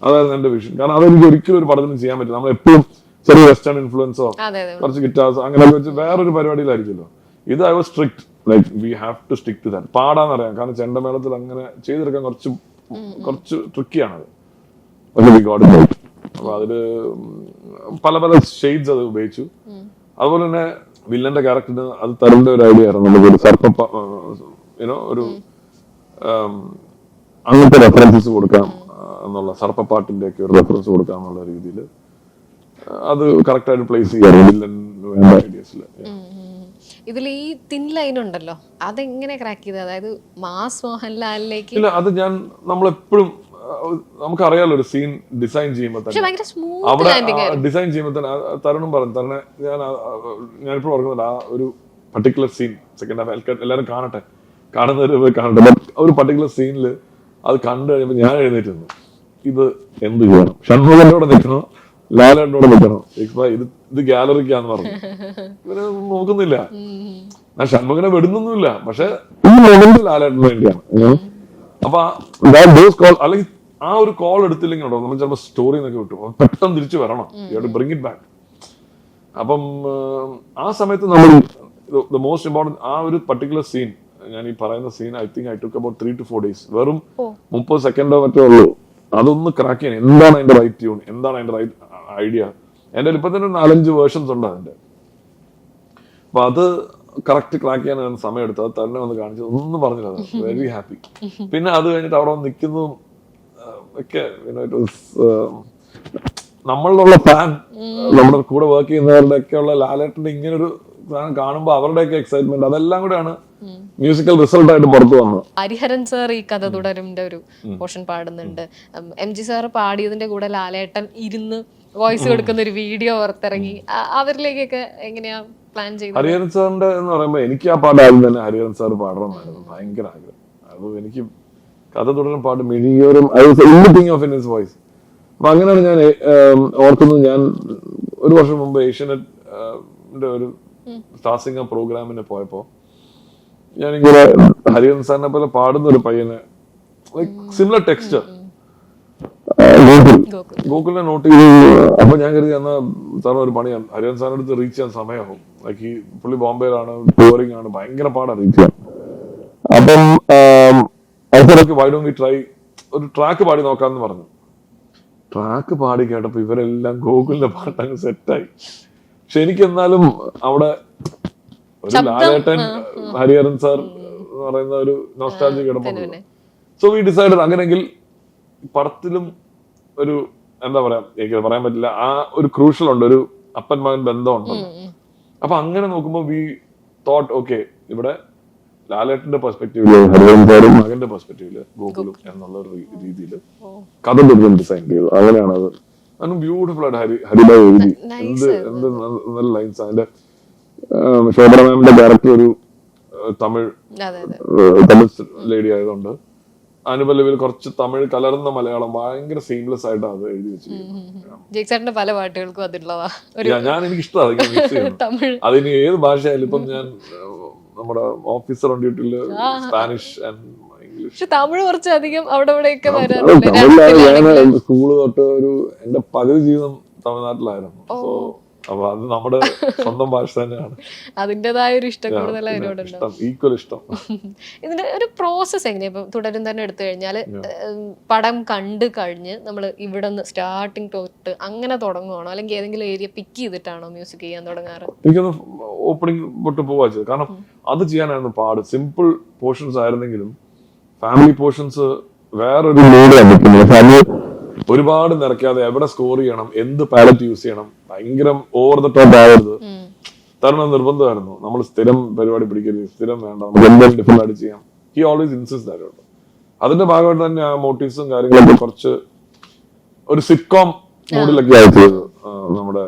അതായിരുന്നു എന്റെ വിഷൻ. കാരണം അതെനിക്ക് ഒരിക്കലും ഒരു പടത്തിനും ചെയ്യാൻ പറ്റില്ല. നമ്മൾ എപ്പോഴും ചെറിയ വെസ്റ്റേൺ ഇൻഫ്ലുവൻസോ കുറച്ച് ഗിറ്റാർസ് അങ്ങനെയൊക്കെ വെച്ച് വേറൊരു പരിപാടിയിലായിരിക്കുമല്ലോ. ഇത് I was strict, like we have to stick to that. പാടാന്നറിയാം, കാരണം ചെണ്ടമേളത്തിൽ അങ്ങനെ ചെയ്തെടുക്കാൻ കുറച്ച് ട്രിക്കിയാണത്. അപ്പൊ അതില് പല ഷെയ്ഡ്സ് അത് ഉപയോഗിച്ചു. അതുപോലെ തന്നെ വില്ലന്റെ ക്യാരക്ടറിന് അത് തരുണിന്റെ ഒരു ഐഡിയ ആയിരുന്നു. നമുക്കൊരു ഒരു അങ്ങനത്തെ റെഫറൻസസ് കൊടുക്കാം എന്നുള്ള, സർപ്പപ്പാട്ടിന്റെ ഒക്കെ ഒരു റെഫറൻസ് കൊടുക്കാം എന്നുള്ള രീതിയിൽ അത് കറക്റ്റ് ആയിട്ട് പ്ലേസ് ചെയ്യാറ് വില്ലൻ വേണ്ട ഐഡിയാസിൽ.
ഇതിൽ ഈ തിൻ ലൈൻ ഉണ്ടല്ലോ, അതെങ്ങനെ ക്രാക്ക് ചെയ്തത്? അതായത് മാസ് മോഹൻലാലിലേക്ക്
ഇല്ല, അത് നമ്മളെപ്പോഴും നമുക്കറിയാലോ ഒരു സീൻ ഡിസൈൻ ചെയ്യുമ്പോൾ
പക്ഷെ
തന്നെ
ഭയങ്കര സ്മൂത്ത്
അവിടെ
ലാൻഡിങ് ആയിരുന്നു.
ഡിസൈൻ ചെയ്യുമ്പോൾ തന്നെ തരുണും പറഞ്ഞു തന്നെ ഞാനിപ്പോൾ ഓർക്കുന്നില്ല ആ ഒരു പർട്ടിക്കുലർ സീൻ സെക്കൻഡ് ഹാഫ് എല്ലാവരും കാണുന്നവര് പോയി കാണട്ടെ. ബട്ട് ഒരു പർട്ടിക്കുലർ സീനിൽ അത് കണ്ടു കഴിയുമ്പോൾ ഞാൻ എഴുന്നേറ്റ് നിന്നു, ഇത് എന്ത് ചെയ്യണം, ഷൺമുഖന്റെ കൂടെ നിൽക്കണോ ലാലേട്ടൻ്റെ കൂടെ നിൽക്കണോ, ഇത് ഗാലറിക്കാന്ന് പറഞ്ഞു. ഇവര് നോക്കുന്നില്ല, ഞാൻ ഷൺമുഖനെ വിടുന്നൊന്നുമില്ല, പക്ഷെ ഈ മൊമെന്റ് ലാലേട്ടന് വേണ്ടിയാണ്. അപ്പൊ അല്ലെങ്കിൽ ആ ഒരു കോൾ എടുത്തില്ലെങ്കിൽ ഉണ്ടോ നമ്മൾ ചിലപ്പോൾ സ്റ്റോറി എന്നൊക്കെ വിട്ടു, പെട്ടെന്ന് തിരിച്ചു വരണം, ബ്രിങ് ഇറ്റ് ബാക്ക്. അപ്പം ആ സമയത്ത് നമ്മൾ ദ മോസ്റ്റ് ഇമ്പോർട്ടൻറ്റ് ആ ഒരു പർട്ടിക്കുലർ സീൻ, ഞാൻ ഈ പറയുന്ന scene I think I took about 3 to 4 days, വെറും 30 സെക്കൻഡോ മറ്റോ ഉള്ളൂ. അതൊന്ന് ക്രാക്ക് ചെയ്യാൻ എന്താണ് അതിന്റെ റൈറ്റ് ട്യൂൺ, എന്താണ് അതിന്റെ റൈറ്റ് ഐഡിയ. എന്റെ ഇപ്പൊ തന്നെ 4-5 വേർഷൻസ് ഉണ്ട് അതിന്റെ. അപ്പൊ അത് കറക്റ്റ് ക്രാക്ക് ചെയ്യാൻ സമയം എടുത്തു. അത് തന്നെ വന്ന് കാണിച്ചു, ഒന്നും പറഞ്ഞില്ല, വെരി ഹാപ്പി. പിന്നെ അത് കഴിഞ്ഞിട്ട് അവിടെ വന്ന് നിൽക്കുന്നതും ഒക്കെ നമ്മളിലുള്ള ഫാൻ, നമ്മുടെ കൂടെ വർക്ക് ചെയ്യുന്നവരുടെ ഒക്കെ ഉള്ള ലാലേട്ടന്റെ ഇങ്ങനൊരു സാധനം കാണുമ്പോൾ അവരുടെയൊക്കെ എക്സൈറ്റ്മെന്റ് അതെല്ലാം കൂടെയാണ് മ്യൂസിക്കൽ റിസൾട്ട് ആയിട്ട് പുറത്തു വന്നത്.
ഹരിഹരൻ സാർ ഈ കഥ തുടരുംന്റെ ഒരു പോർഷൻ പാടുന്നുണ്ട്. MG സാർ പാടിയതിന്റെ കൂടെ ലാലേട്ടൻ ഇരുന്ന് വോയിസ് കൊടുക്കുന്ന ഒരു വീഡിയോ പുറത്തിറങ്ങി. അവരിലേക്കൊക്കെ എങ്ങനെയാ പ്ലാൻ ചെയ്തത്?
ഹരിഹരൻ സാറിന്റെ എന്ന് പറയുമ്പോൾ എനിക്ക് ആ പാട്ട് ആദ്യം തന്നെ ഹരിഹരൻ സാർ പാടണമെന്നായിരുന്നു ഭയങ്കര ആഗ്രഹം. അപ്പൊ എനിക്ക് കഥ തുടരും പാട്ട് മിഴിയോറും ഓഫ് ഇൻ ഹിസ് വോയിസ്. അപ്പൊ അങ്ങനെയാണ് ഞാൻ ഓർക്കുന്നത്. ഞാൻ ഒരു വർഷം മുമ്പ് ഏഷ്യാനെറ്റ് ഒരു സ്റ്റാർ സിംഗർ പ്രോഗ്രാമിന് പോയപ്പോ ഞാനിങ്ങനെ ഹരിഹരൻ സാറിനെ പോലെ പാടുന്ന ഒരു പയ്യനെ സിമിലർ ടെക്സ്ചർ ഗോകുലിനെ നോട്ട് ചെയ്തു. അപ്പൊ ഞാൻ കരുതി എന്നാ സാറിന് ഒരു പണിയാണ്, ഹരിഹരൻ സാറിന്റെ അടുത്ത് റീച്ച് ചെയ്യാൻ സമയമാകും. ലൈക്ക് ഈ പുള്ളി ബോംബെയിലാണ്, ടൂറിംഗ് ആണ്, ഭയങ്കര പാടാണ് റീച്ച് ചെയ്യാൻ. അപ്പം അവർക്ക് വൈ ഡോണ്ട് വി ട്രൈ ഒരു ട്രാക്ക് പാടി നോക്കാന്ന് പറഞ്ഞു. ട്രാക്ക് പാടി കേട്ടപ്പോ ഇവരെല്ലാം ഗോകുലിന്റെ പാട്ട് അങ്ങ് സെറ്റായി. പക്ഷെ എനിക്ക് എന്നാലും അവിടെ ഒരു ലാലേട്ടൻ ഹരിഹരൻ സാർ എന്ന് പറയുന്ന ഒരു നോസ്റ്റാൾജിക് കിടപ്പുണ്ട്. സോ വി ഡിസൈഡഡ് അങ്ങനെങ്കിൽ പടത്തിലും ഒരു എന്താ പറയാ, എനിക്ക് പറയാൻ പറ്റില്ല, ആ ഒരു ക്രൂഷ്യൽ ഉണ്ട്, ഒരു അപ്പൻ മകൻ ബന്ധമുണ്ട്. അപ്പൊ അങ്ങനെ നോക്കുമ്പോ വി തോട്ട് ഓക്കെ, ഇവിടെ ലാലേട്ടന്റെ പെർസ്പെക്റ്റീവില് ഹരിഹരൻ സാറും മകന്റെ പെർസ്പെക്റ്റീവില് ഗോകുലും എന്നുള്ള ഒരു രീതിയിൽ കഥ ഡിസൈൻ ചെയ്തു. അങ്ങനെയാണ് അത്. അതും ബ്യൂട്ടിഫുൾ ആയിട്ട് ഹരിഭായ് എഴുതി. എന്ത് നല്ല ലൈൻസ്. അതിന്റെ ശോഭന മാമിന്റെ ഡയറക്ടർ ഒരു തമിഴ് ലേഡി ആയതുകൊണ്ട് അനുപല്ലവിയിൽ കുറച്ച് തമിഴ് കലർന്ന മലയാളം ഭയങ്കര സീംലെസ് ആയിട്ട് അത് എഴുതി വെച്ചിരിക്കുന്നു.
പല പാട്ടുകൾക്കും അതിലുള്ളതാ.
ഞാൻ എനിക്ക് ഇഷ്ടമാണ് അതിന് ഏത് ഭാഷയായാലും. ഇപ്പം ഞാൻ നമ്മുടെ ഓഫീസർ ഓൺ ഡ്യൂട്ടിയില് സ്പാനിഷ് ആൻഡ് ഇംഗ്ലീഷ്,
തമിഴ് കുറച്ചധികം അവിടെ ഇവിടെയൊക്കെ
ഞാൻ സ്കൂള് തൊട്ട് ഒരു എന്റെ പകുതി ജീവിതം തമിഴ്നാട്ടിലായിരുന്നു. സോ അപ്പൊ അത് നമ്മുടെ സ്വന്തം ഭാഷ തന്നെയാണ്.
അതിന്റേതായ ഒരു ഇഷ്ടം കൂടുതൽ
ഈക്വൽ ഇഷ്ടം.
ഇതിന്റെ ഒരു പ്രോസസ് എങ്ങനെയാ? ഇപ്പൊ തുടരും തന്നെ എടുത്തു കഴിഞ്ഞാല് പടം കണ്ടു കഴിഞ്ഞ് നമ്മൾ ഇവിടെ നിന്ന് സ്റ്റാർട്ടിങ് തൊട്ട് അങ്ങനെ തുടങ്ങുവാണോ, അല്ലെങ്കിൽ ഏതെങ്കിലും ഏരിയ പിക്ക് ചെയ്തിട്ടാണോ മ്യൂസിക് ചെയ്യാൻ തുടങ്ങാറ്?
എനിക്കൊന്ന് ഓപ്പണിംഗ് തൊട്ട് പോവാ ചെയ്തത്. കാരണം അത് ചെയ്യാനായിരുന്നു പാട്. സിമ്പിൾ പോർഷൻസ് ആയിരുന്നെങ്കിലും ഫാമിലി പോർഷൻസ് വേറൊരു ഫാമിലി ഒരുപാട് നിറയ്ക്കാതെ എവിടെ സ്കോർ ചെയ്യണം, എന്ത് പാലറ്റ് യൂസ് ചെയ്യണം, ഭയങ്കര ഓവർ ദ ടോപ്പ് ആവരുത്. തരണം നിർബന്ധമായിരുന്നു. നമ്മൾ സ്ഥിരം പരിപാടി പിടിക്കരുത്, സ്ഥിരം വേണ്ട, നമുക്ക് എന്തെങ്കിലും ഡിഫറെന്റ് ആയിട്ട് ചെയ്യാം. He always insist that. അതിന്റെ ഭാഗമായിട്ട് തന്നെ ആ മോട്ടീവ്സും കാര്യങ്ങളൊക്കെ കുറച്ച് ഒരു സിറ്റ്കോം മോഡിലൊക്കെ ആയി ചെയ്തത്. നമ്മുടെ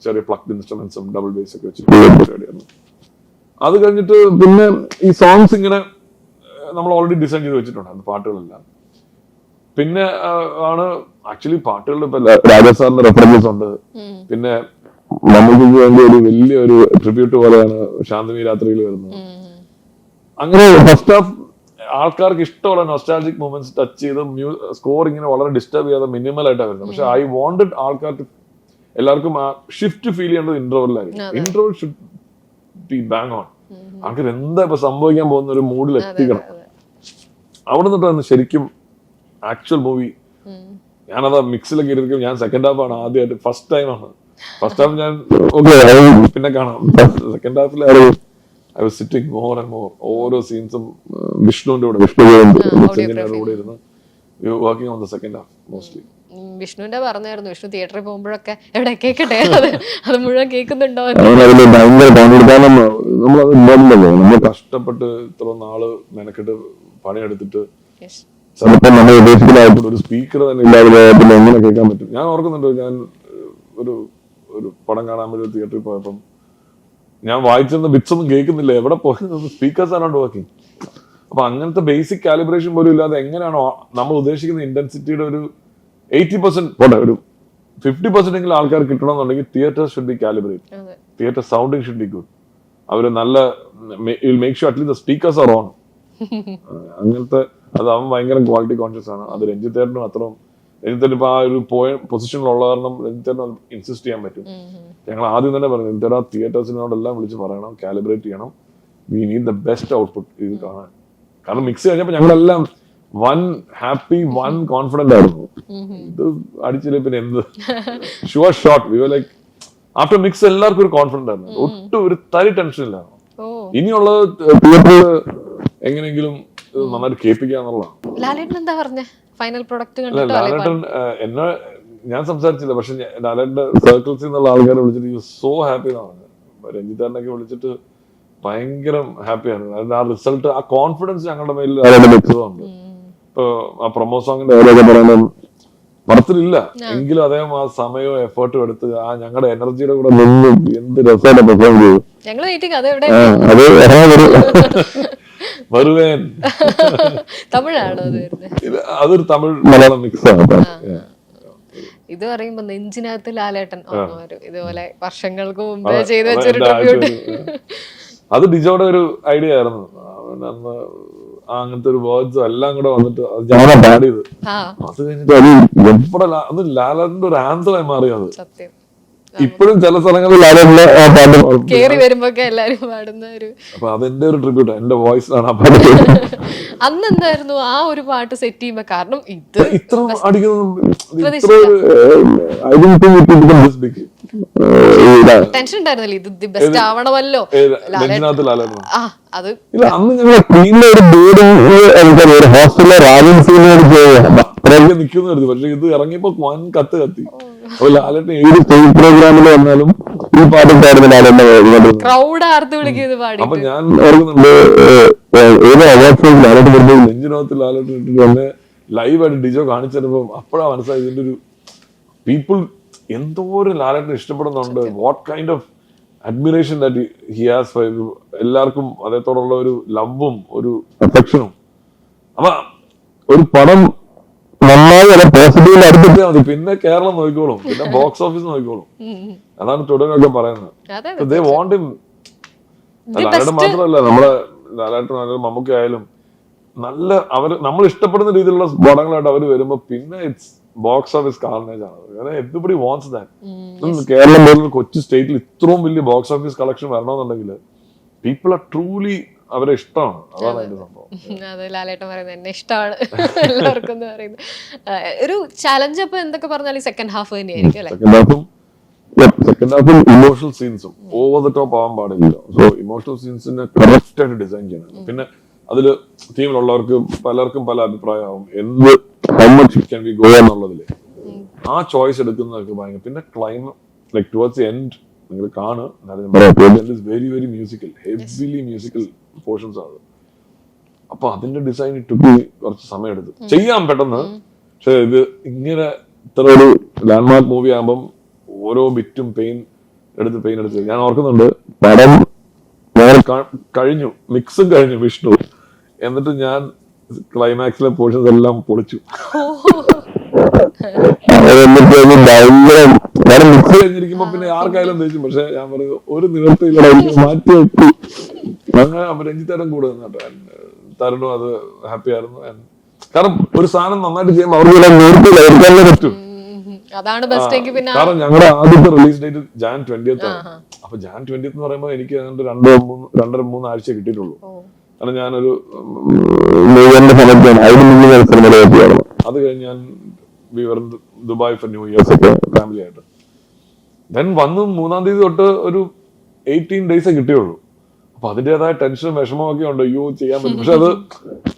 ചെറിയ പ്ലഗ്ഡ് ഇൻസ്ട്രുമെന്റ്സും ഡബിൾ ബേസ് ഒക്കെ വെച്ച് പരിപാടിയായിരുന്നു. അത് കഴിഞ്ഞിട്ട് പിന്നെ ഈ സോങ്സ് ഇങ്ങനെ നമ്മൾ ഓൾറെഡി ഡിസൈൻ ചെയ്ത് വെച്ചിട്ടുണ്ടായിരുന്നു പാട്ടുകളെല്ലാം. പിന്നെ ആണ് ആക്ച്വലി പാട്ടുകളുടെ ഇപ്പൊ രാജാ സാറിന്റെ റെഫറൻസസ് ഉണ്ട്. പിന്നെ നമുക്ക് വേണ്ടി ഒരു വലിയൊരു ട്രിബ്യൂട്ട് പോലെയാണ് ശാന്തമി രാത്രിയിൽ വരുന്നത്. അങ്ങനെ ഫസ്റ്റ് ഹാഫ് ആൾക്കാർക്ക് ഇഷ്ടമുള്ള നൊസ്റ്റാൾജിക് മൊമെന്റ്സ് ടച്ച് ചെയ്ത് സ്കോർ ഇങ്ങനെ വളരെ ഡിസ്റ്റർബ് ചെയ്യാതെ മിനിമൽ ആയിട്ടാണ് വരുന്നത്. പക്ഷെ ഐ വാണ്ടഡ് ആൾക്കാർക്ക് എല്ലാവർക്കും ആ ഷിഫ്റ്റ് ഫീൽ ചെയ്യേണ്ടത് ഇന്റർവെല്ലായിരിക്കും. Interval should be bang on. ആൾക്കാർ എന്താ ഇപ്പൊ സംഭവിക്കാൻ പോകുന്ന ഒരു മൂഡിൽ എത്തിക്കണം. അവിടെ നിന്നിട്ടാണ് ശരിക്കും ആക്ച്വൽ മൂവി. ഞാനത് മിക്സിലൊക്കെ ഇരിക്കും. ഞാൻ സെക്കൻഡ് ഹാഫ് ആണ് ആദ്യമായിട്ട്, ഫസ്റ്റ് ടൈം ആണ്. ഫസ്റ്റ് ഹാഫ് ഞാൻ പിന്നെ കാണാം. Second Hafil I was sitting more and more. ഓരോ സീൻസും വിഷ്ണുവിന്റെ കൂടെ ഇരുന്ന് working on the second half mostly.
വിഷ്ണുവിന്റെ പറഞ്ഞായിരുന്നു, വിഷ്ണു തിയേറ്ററിൽ പോകുമ്പോഴൊക്കെ എവിടെ കേക്കട്ടെ, അത് മുഴുവൻ കേൾക്കുന്നുണ്ടോ?
നമ്മൾ കഷ്ടപ്പെട്ട് ഇത്ര നാള് മെനക്കെട്ട് പണിയെടുത്തിട്ട് ചിലപ്പോൾ നമ്മൾ ഉദ്ദേശിക്കുന്നതായിട്ട് ഒരു സ്പീക്കർ തന്നെ ഇല്ലാതെ പിന്നെ എങ്ങനെ കേൾക്കാൻ പറ്റും. ഞാൻ ഓർക്കുന്നുണ്ട്, ഞാൻ ഒരു പടം കാണാൻ വേണ്ടി തിയേറ്ററിൽ പോയപ്പം ഞാൻ വായിച്ചിരുന്ന ബിറ്റ്സ് ഒന്നും കേൾക്കുന്നില്ല, എവിടെ പോയി സ്പീക്കേഴ്സ് ആണോ വർക്കിംഗ്. അപ്പൊ അങ്ങനത്തെ ബേസിക് കാലിബ്രേഷൻ പോലും ഇല്ലാതെ എങ്ങനെയാണോ നമ്മൾ ഉദ്ദേശിക്കുന്ന ഇന്റൻസിറ്റിയുടെ ഒരു 80% പോട്ടെ, ഒരു 50% എങ്കിലും ആൾക്കാർ കിട്ടണമെന്നുണ്ടെങ്കിൽ theatre should be calibrate, theatre sounding should be good. അവര് നല്ല make sure at least speakers are on. അങ്ങനത്തെ അത് അവൻ ഭയങ്കര ക്വാളിറ്റി കോൺഷ്യസ് ആണ്. അത് രഞ്ജിത്തേട്ടനും അത്രയും, രഞ്ജിത്തേട്ടൻ ഇപ്പൊ ആ ഒരു പൊസിഷനിലുള്ള കാരണം രഞ്ജിത്തേട്ടൻ ഇൻസിസ്റ്റ് ചെയ്യാൻ പറ്റും. ഞങ്ങൾ ആദ്യം തന്നെ പറഞ്ഞു, രഞ്ജിത്തേട്ട തിയേറ്റേഴ്സിനോടെല്ലാം വിളിച്ച് പറയണം, കാലിബ്രേറ്റ് ചെയ്യണം, we need the best output ഇത് കാണാൻ. കാരണം മിക്സ് കഴിഞ്ഞപ്പോ ഞങ്ങളെല്ലാം വൺ ഹാപ്പി, വൺ കോൺഫിഡന്റ് ആയിരുന്നു. ഇത് അടിച്ചില്ല പിന്നെ എന്ത് sure shot. We were like after mix എല്ലാവർക്കും ഒരു കോൺഫിഡന്റ് ആയിരുന്നു, ഒട്ടും ഒരു തരി ടെൻഷൻ ഇല്ല. ഇനിയുള്ളത് തിയേറ്ററിൽ എങ്ങനെയെങ്കിലും നന്നായിട്ട് കേൾപ്പിക്കാന്നുള്ളതാണ്.
ലാലേട്ടൻ എന്താ പറഞ്ഞേ ഫൈനൽ പ്രൊഡക്റ്റ്?
ലാലേട്ടൻ എന്നെ ഞാൻ സംസാരിച്ചില്ല, പക്ഷെ ലാലേട്ടന്റെ സർക്കിൾസിൽ നിന്നുള്ള ആൾക്കാരെ വിളിച്ചിട്ട് സോ ഹാപ്പി എന്നാണ്. രഞ്ജിത്തേട്ടനൊക്കെ വിളിച്ചിട്ട് ഭയങ്കര ഹാപ്പിയാണ്. അതിന്റെ ആ റിസൾട്ട്, ആ കോൺഫിഡൻസ് ഞങ്ങളുടെ മേലിൽ വെച്ചതുണ്ട്. ഇപ്പൊ ആ പ്രൊമോ സോങ്ങിന്റെ കാര്യമൊക്കെ പറയുന്നത് പടത്തിലില്ല എങ്കിലും അദ്ദേഹം ആ സമയവും എഫേർട്ടും എടുത്ത് ആ ഞങ്ങളുടെ എനർജിയുടെ കൂടെ നിന്ന് എന്ത് രസമായിട്ട് പെർഫോം ചെയ്തു. അത് വരുവേൻ അതൊരു തമിഴ് മലയാളം മിക്സ് ആണ്.
ഇത് പറയുമ്പോ നെഞ്ചിനകത്ത് ലാലേട്ടൻ ഇതുപോലെ വർഷങ്ങൾക്ക് മുമ്പ് ചെയ്തു വെച്ചൊരു ട്രിബ്യൂട്ട്.
അത് ഡിജോയുടെ ഒരു ഐഡിയ ആയിരുന്നു. അന്ന് അങ്ങനത്തെ ഒരു വേർഡ്സും എല്ലാം കൂടെ വന്നിട്ട് ഞാൻ പാഡ് ചെയ്ത് അത് കഴിഞ്ഞിട്ട് അത് ലാലേട്ടന്റെ ഒരു ആന്തമായി മാറി. അത് ഇപ്പോഴും ചില സ്ഥലങ്ങളിൽ ലാലേട്ടന്റെ ആ പാട്ട്
കേറി വരുമ്പോ എല്ലാരും പാടുന്ന ഒരു,
അപ്പൊ അതെന്റെ ഒരു ട്രിബ്യൂട്ട്, എന്റെ വോയിസിലാണ് ആ പാട്ട്.
അന്ന് എന്തായിരുന്നു ആ ഒരു പാട്ട് സെറ്റ് ചെയ്യുമ്പോ? കാരണം ഇത്
ഇത്ര അടിക്കുന്ന
ടെൻഷൻ ഉണ്ടായിരുന്നല്ലോ, ഇത് ബെസ്റ്റ് ആവണമല്ലോ. അത്
ഇല്ല, അന്ന് ഞങ്ങൾ സ്ക്രീനിലെ ഒരു ബോർഡ് ഒരു ഹോസ്റ്റലിലെ റാലിൻസിനോട് നിൽക്കുന്നു. പക്ഷെ ഇത് ഇറങ്ങിയപ്പോ വൻ കത്ത് കത്തി. അപ്പൊ ലാലേട്ടൻ ഏത് സ്റ്റേജ് പ്രോഗ്രാമിൽ വന്നാലും ഈ പാട്ടും പാടുന്ന ലാലേട്ടൻ
ക്രൗഡ് ആർത്ത് വിളിക്കുന്നത് പാടി.
അപ്പൊ ഞാൻ ഓർക്കുന്നുണ്ട് ഏത് അവാർഡ് ലാലേട്ടൻ വരുമ്പോൾ നെഞ്ചിനകത്ത് ലാലേട്ടൻ ഇട്ടിട്ട് തന്നെ ലൈവായിട്ട് ഡിജോ കാണിച്ചപ്പോ അപ്പോഴാ മനസ്സിലായി ഇതിന്റെ ഒരു പീപ്പിൾ എന്തോരം ലാലേട്ടൻ ഇഷ്ടപ്പെടുന്നുണ്ട്. What kind of admiration that he has for എല്ലാവർക്കും അദ്ദേഹത്തോടുള്ള ഒരു ലവും ഒരു അഫെക്ഷനും. അപ്പൊ ഒരു പടം നന്നായി അല്ല പോസിറ്റീവിൽ അടുത്തിട്ടാൽ മതി, പിന്നെ കേരളം നോക്കിക്കോളും, പിന്നെ ബോക്സ് ഓഫീസ് നോക്കിക്കോളും. അതാണ് തുടങ്ങൊക്കെ പറയുന്നത്. They want him. ലാലേട്ടൻ മാത്രമല്ല, നമ്മുടെ ലാലേട്ടൻ മമ്മൂക്ക ആയാലും നല്ല അവര് നമ്മൾ ഇഷ്ടപ്പെടുന്ന രീതിയിലുള്ള പടങ്ങളായിട്ട് അവര് വരുമ്പോ പിന്നെ ഇറ്റ്സ് ബോക്സ് ഓഫീസ് കാർണേജ് ആണ്. Everybody wants that. കേരളം പോലുള്ള കൊച്ചു സ്റ്റേറ്റിൽ ഇത്രയും വലിയ ബോക്സ് ഓഫീസ് കളക്ഷൻ വരണമെന്നുണ്ടെങ്കിൽ പീപ്പിൾ ആർ ട്രൂലി അവരെ ഇഷ്ടമാണ്. അതാണ് അതിന്റെ സംഭവം.
അത് ലാലേട്ടൻ പറയുന്നത് എന്നെ ഇഷ്ടമാണ് എല്ലാവർക്കും എന്ന് പറയുന്നത്. ഒരു ചലഞ്ച് അപ്പൊ എന്തൊക്കെ പറഞ്ഞാലും സെക്കൻഡ് ഹാഫ് തന്നെയായിരിക്കും അല്ലെ?
സെക്കൻഡ് ഹാഫും ഇമോഷണൽ സീൻസും ഓവർ ദ ടോപ്പ് ആവാൻ പാടില്ല. സോ ഇമോഷണൽ സീൻസിനെ കറക്റ്റ് ആയിട്ട് ഡിസൈൻ ചെയ്യണം. പിന്നെ അതില് ടീമിലുള്ളവർക്ക് പലർക്കും പല അഭിപ്രായമാവും എന്ത് how much can we go എന്നുള്ളതില് ആ ചോയ്സ് എടുക്കുന്നതൊക്കെ ഭയങ്കര. പിന്നെ ലൈക് ടുവേർഡ്സ് എൻഡ് നിങ്ങൾ കാണുക very very musical, heavily musical portions ആണ്. അപ്പൊ അതിന്റെ ഡിസൈൻ ഇട്ടുക്ക് കുറച്ച് സമയം എടുത്തു ചെയ്യാൻ പെട്ടെന്ന്. പക്ഷെ ഇത് ഇങ്ങനെ ഇത്ര ഒരു ലാൻഡ്മാർക്ക് മൂവി ആകുമ്പം ഓരോ ബിറ്റും പെയിൻ എടുത്ത് ഞാൻ ഓർക്കുന്നുണ്ട്. പടം കഴിഞ്ഞു, മിക്സും കഴിഞ്ഞു വിഷ്ണു, എന്നിട്ട് ഞാൻ ക്ലൈമാക്സിലെ പോർഷൻസ് എല്ലാം പൊളിച്ചു. ഭയങ്കര മിക്സ് കഴിഞ്ഞിരിക്കുമ്പോ പിന്നെ ആർക്കായാലും തേച്ചു. പക്ഷെ ഞാൻ പറഞ്ഞു ഒരു നിവർത്തിയില്ല, മാറ്റി വെച്ചു. അങ്ങനെ രഞ്ജിത്തേട്ടൻ കൂടെ നിന്നിട്ട് തരുണും അത് ഹാപ്പി ആയിരുന്നു. കാരണം ഒരു സാധനം നന്നായിട്ട് ചെയ്യുമ്പോൾ അവർക്ക് നിവർത്തിയില്ല പറ്റും. കാരണം ഞങ്ങളുടെ ആദ്യത്തെ റിലീസ് ഡേറ്റ് ജാൻ 20th ആണ്. അപ്പൊ ജാൻ 20th എന്ന് പറയുമ്പോൾ എനിക്ക് 2-3 ആഴ്ച കിട്ടിയിട്ടുള്ളൂ. കാരണം ഞാനൊരു അത് കഴിഞ്ഞ് ഞാൻ ദുബായ് ഫോർ ന്യൂ ഇയേഴ്സ് ഒക്കെ ഫാമിലി ആയിട്ട് ദെൻ വന്ന് 3-ാം തീയതി തൊട്ട് ഒരു 18 days കിട്ടിയുള്ളൂ. അപ്പൊ അതിന്റേതായ ടെൻഷനും വിഷമവും ഒക്കെ ഉണ്ട്. അയ്യോ ചെയ്യാൻ പറ്റും, പക്ഷെ അത്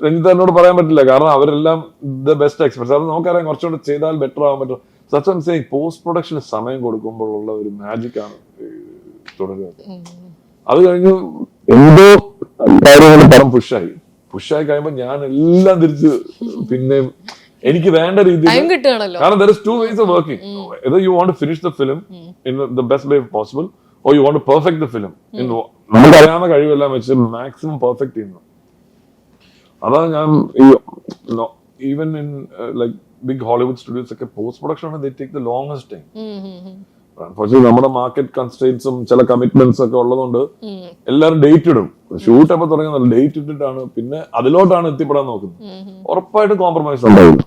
രഞ്ജിത്തേട്ടനോട് പറയാൻ പറ്റില്ല. കാരണം അവരെല്ലാം ദ ബെസ്റ്റ് എക്സ്പെർട്സ്. അത് നമുക്കറിയാം കുറച്ചുകൂടെ ചെയ്താൽ ബെറ്റർ ആവാൻ പറ്റും. സച്ച് പോസ്റ്റ് പ്രൊഡക്ഷന് സമയം കൊടുക്കുമ്പോഴുള്ള ഒരു മാജിക് ആണ് തുടരുക. അത് കഴിഞ്ഞ് എന്തോ കാര്യങ്ങൾ പടം പുഷായി. പുഷായി കഴിയുമ്പോൾ ഞാൻ എല്ലാം തിരിച്ച് പിന്നെ എനിക്ക് വേണ്ട രീതിയിൽ, കാരണം there is two ways of working. Either you want to finish the film in the best way possible or you want to perfect the film. നമുക്ക് അറിയാവുന്ന കഴിവെല്ലാം വെച്ച് മാക്സിമം പെർഫെക്റ്റ് ചെയ്യുന്നു. അതാണ് ഞാൻ even in like big Hollywood studios ഒക്കെ post production ആണ് they take the longest time. പക്ഷേ നമ്മുടെ മാർക്കറ്റ് കൺസ്ട്രെയിൻസും ചില കമ്മിറ്റ്മെന്റ്സ് ഒക്കെ ഉള്ളതുകൊണ്ട് എല്ലാവരും ഡേറ്റ് ഇടും. ഷൂട്ട് എപ്പോൾ തുടങ്ങുന്നത് ഡേറ്റ് ഇട്ടിട്ടാണ്, പിന്നെ അതിലോട്ടാണ് എത്തിപ്പെടാൻ നോക്കുന്നത്. ഉറപ്പായിട്ടും കോംപ്രമൈസ് ഉണ്ടാവില്ല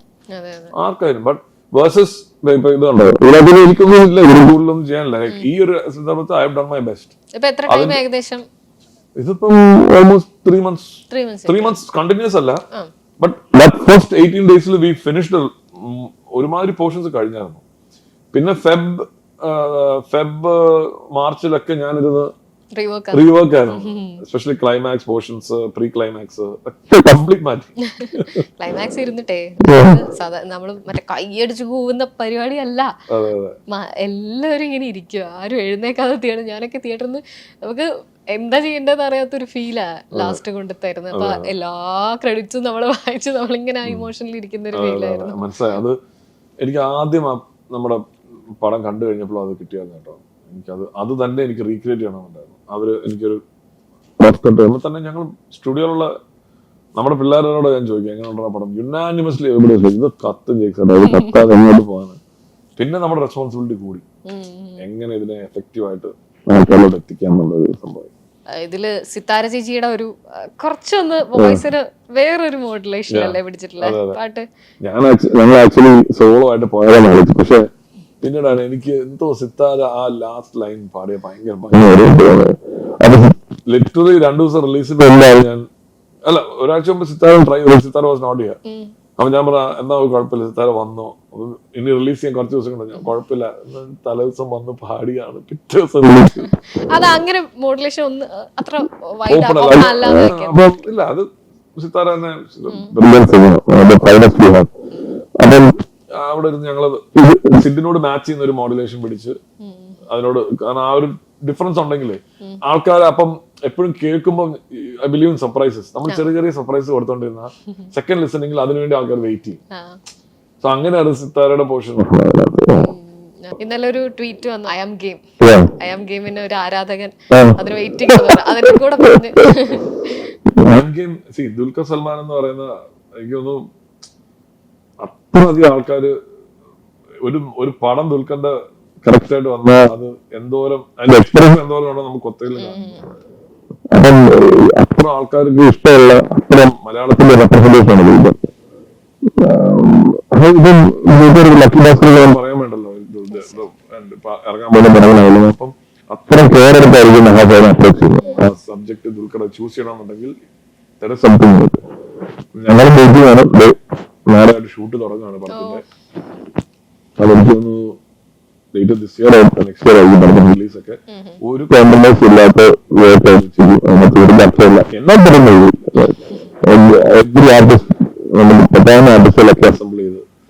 ആർക്കായാലും. ബട്ട് വേഴ്സസ് ഇപ്പൊ ഇത് കണ്ടോ, ഇതിനകത്ത് എനിക്കൊന്നും ഇല്ല, ഇതിന് കൂടുതലൊന്നും ചെയ്യാനില്ല. ഈ ഒരു സന്ദർഭത്തിൽ I have done my best. ഇതിപ്പം ഓൾമോസ്റ്റ് 3 months കണ്ടിന്യൂസ് അല്ല, but first 18 days V finished ഒരുമാതിരി പോർഷൻസ് കഴിഞ്ഞായിരുന്നു. പിന്നെ ഫെബ് മാർച്ചിലൊക്കെ ഞാനിരുന്ന് റീവർക്ക് ആയിരുന്നു. Especially climax portions, pre climax complete മാറ്റി.
ക്ലൈമാക്സ് ഇരുന്നിട്ടേ നമ്മള് മറ്റേ കൈയടിച്ചു പോകുന്ന പരിപാടി അല്ല, എല്ലാവരും ഇങ്ങനെ ഇരിക്കുക, ആരും എഴുന്നേക്കാതെ ഞാനൊക്കെ തിയേറ്ററിൽ നിന്ന് നമുക്ക് എന്താ ചെയ്യേണ്ടതെന്ന് അറിയാത്തൊരു ഫീലാ ലാസ്റ്റ് കൊണ്ട് തരുന്നത്. അപ്പൊ എല്ലാ ക്രെഡിറ്റ്സും നമ്മള് വായിച്ച് നമ്മളിങ്ങനെ ഇമോഷണലി ഇരിക്കുന്ന ഒരു ഫീലായിരുന്നു.
മനസ്സിലായി. അത് എനിക്ക് ആദ്യം നമ്മുടെ പടം കണ്ടു കഴിഞ്ഞപ്പോൾ അത് കിട്ടിയായിരുന്നു കേട്ടോ. അത് തന്നെ എനിക്ക് റീക്രിയേറ്റ് ചെയ്യണമെന്നുണ്ടായിരുന്നു. അവര് എനിക്കൊരു തന്നെ ഞങ്ങൾ സ്റ്റുഡിയോയിലുള്ള നമ്മുടെ പിള്ളേരോട് ഞാൻ ചോദിക്കും എങ്ങനെയുള്ള പടം, യുനാനിമസ്ലി ഇത് കത്തും ജയിച്ചത്, അത് കത്താതെ എങ്ങോട്ട് പോകാന്. പിന്നെ നമ്മുടെ റെസ്പോൺസിബിലിറ്റി കൂടി, എങ്ങനെ ഇതിനെ എഫക്റ്റീവായിട്ട് ആൾക്കാരോട് എത്തിക്കാന്നുള്ളൊരു സംഭവം.
ഇതില് സിത്താര ചേച്ചിയുടെ ഒരു കുറച്ചൊന്ന് വോയിസിന് വേറൊരു മോഡുലേഷൻ അല്ലേ പിടിച്ചിട്ടുള്ള പാട്ട്.
ഞങ്ങൾ ആക്ച്വലി സോളോ ആയിട്ട് പോയതാണ് ആലോചിച്ചു. പക്ഷെ പിന്നീടാണ് എനിക്ക് എന്തോ സിത്താര ആ ലാസ്റ്റ് ലൈൻ പാടിയ ഭയങ്കര ലിറ്ററലി 2 ദിവസം റിലീസിന് എന്തായാലും ഞാൻ അല്ല ഒരാഴ്ച മുമ്പ് സിത്താര വാസ് നോട്ട് ഹിയർ. അപ്പൊ ഞാൻ പറഞ്ഞ എന്നാ കുഴപ്പമില്ല, സിത്താര വന്നോ, ഇനി റിലീസ് ചെയ്യാൻ കുറച്ച് ദിവസം കൊണ്ട് ഞാൻ കുഴപ്പമില്ല, തലേ ദിവസം വന്ന് പാടിയാണ് പിറ്റേ ദിവസം റിലീസ്. ഇല്ല അത് സിത്താര തന്നെ അപ്പം അവിടെ ഇരുന്ന് ഞങ്ങള് സിഡിനോട് മാച്ച് ചെയ്യുന്ന ഒരു മോഡുലേഷൻ പിടിച്ച് അതിനോട്, കാരണം ആ ഒരു ഡിഫറൻസ് ഉണ്ടെങ്കിലേ ആൾക്കാർ അപ്പം എപ്പോഴും കേൾക്കുമ്പോൾ ഐ ബിലീവ് ഇൻ സർപ്രൈസസ്. നമ്മൾ ചെറിയ ചെറിയ സർപ്രൈസ് കൊടുത്തോണ്ടിരുന്ന സെക്കൻഡ് ലിസണിംഗിൽ അതിനുവേണ്ടി ആൾക്കാർ വെയിറ്റ് ചെയ്യും. സോ അങ്ങനെയാണ് സിത്താരയുടെ പോർഷൻ.
ഇന്നലെ ഒരു ട്വീറ്റ് വന്നു, ഐ ആം ഗെയിമിന് ഒരു ആരാധകൻ അതിന് വെയിറ്റിംഗ്, അതിന്റെ കൂടെ പറഞ്ഞു
ദുൽഖർ സൽമാൻ എന്ന് പറയുന്ന എനിക്ക് തോന്നുന്നു അത്രയധികം ആൾക്കാര് ഒരു പടം ദുൽഖറിന്റെ കറക്റ്റ് ആയിട്ട് വന്നാൽ അത് എന്തോരം അതിന്റെ എക്സ്പീരിയൻസ് എന്തോരം ഉണ്ടോ നമുക്ക് ഒത്തയിൽ അപ്പം അത്ര ആൾക്കാർക്ക് ഇഷ്ടമുള്ള അത്ര മലയാളത്തിന്റെ റെപ്രസെന്റേഷൻ ആണ് ദുൽഖർ. ലക്കി ഭാസ്കർ പറയാൻ വേണ്ടല്ലോ ഇറങ്ങാൻ പോകുന്ന പടങ്ങളായാലും. അപ്പം അത്ര കെയർ എടുത്തായിരിക്കും മഹാഭാരതം അപ്രോച്ച് ചെയ്യുന്നത്. സബ്ജക്ട് ദുൽഖറെ ചൂസ് ചെയ്യണമെന്നുണ്ടെങ്കിൽ സംതിങ്. ഞങ്ങളും ബേസിയാണ് നേരായിട്ട് ഷൂട്ട് തുടങ്ങുകയാണ് പടത്തിന്റെ. അതെനിക്ക് തോന്നുന്നു നെക്സ്റ്റ് ഇയർ ആയിരിക്കും റിലീസ് ഒക്കെ. ഒരു കോംപ്രമൈസ് ഇല്ലാത്ത ഒരു ചർച്ചയില്ല. എന്നാൽ പറയുന്നത് എവരി ആർട്ടിസ്റ്റ് പ്രധാന